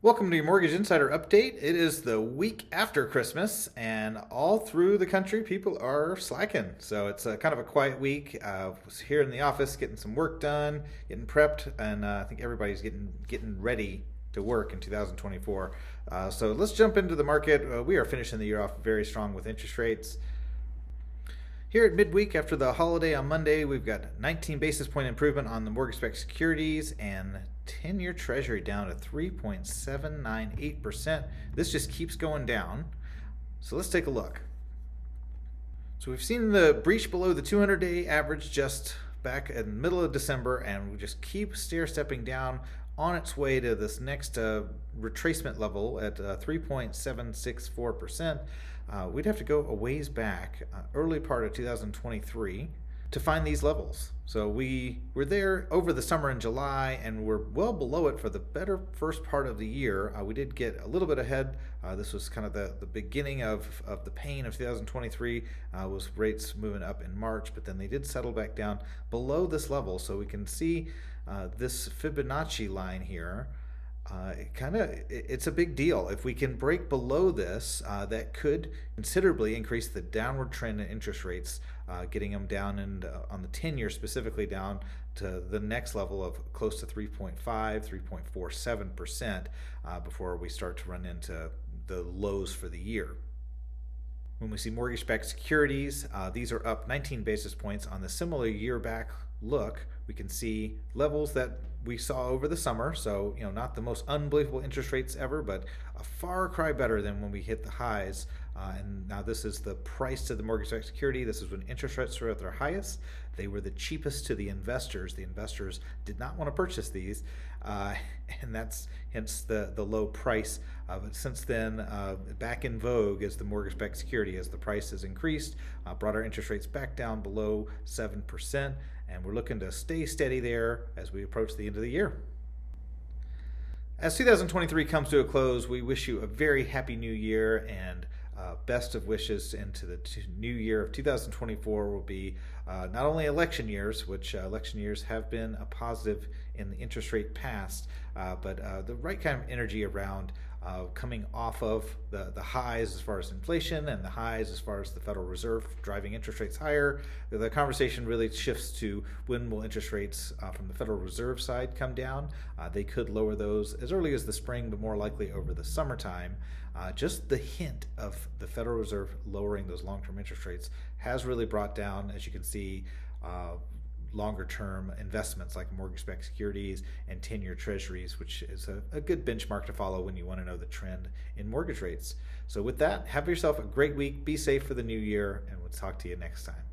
Welcome to your Mortgage Insider Update. It is the week after Christmas, and all through the country, people are slacking. So it's kind of a quiet week. Was here in the office getting some work done, getting prepped, and I think everybody's getting ready to work in 2024. So let's jump into the market. We are finishing the year off very strong with interest rates. Here at midweek after the holiday on Monday, we've got 19 basis point improvement on the mortgage-backed securities and 10-year treasury down to 3.798%. This just keeps going down. So let's take a look. So we've seen the breach below the 200-day average just back in the middle of December, and we just keep stair-stepping down on its way to this next retracement level at 3.764%. We'd have to go a ways back, early part of 2023, to find these levels. So we were there over the summer in July, and we're well below it for the better first part of the year. We did get a little bit ahead. This was kind of the beginning of the pain of 2023, was rates moving up in March, but then they did settle back down below this level. So we can see this Fibonacci line here. It's a big deal. If we can break below this, that could considerably increase the downward trend in interest rates, getting them down and on the 10-year specifically down to the next level of close to 3.5, 3.47% before we start to run into the lows for the year. When we see mortgage-backed securities, these are up 19 basis points on the similar year-back look. We can see levels that we saw over the summer. So, not the most unbelievable interest rates ever, but a far cry better than when we hit the highs. And now this is the price to the mortgage-backed security. This is when interest rates were at their highest. They were the cheapest to the investors. The investors did not want to purchase these, and that's hence the low price. But since then, back in vogue is the mortgage-backed security as the price has increased, brought our interest rates back down below 7%, and we're looking to stay steady there as we approach the end of the year. As 2023 comes to a close, we wish you a very happy new year, and best of wishes into the new year of 2024 will be not only election years, which election years have been a positive in the interest rate past, but the right kind of energy around coming off of the highs as far as inflation and the highs as far as the Federal Reserve driving interest rates higher. The conversation really shifts to when will interest rates from the Federal Reserve side come down. They could lower those as early as the spring, but more likely over the summertime. Just the hint of the Federal Reserve lowering those long-term interest rates has really brought down, as you can see, longer-term investments like mortgage-backed securities and 10-year treasuries, which is a good benchmark to follow when you want to know the trend in mortgage rates. So with that, have yourself a great week. Be safe for the new year, and we'll talk to you next time.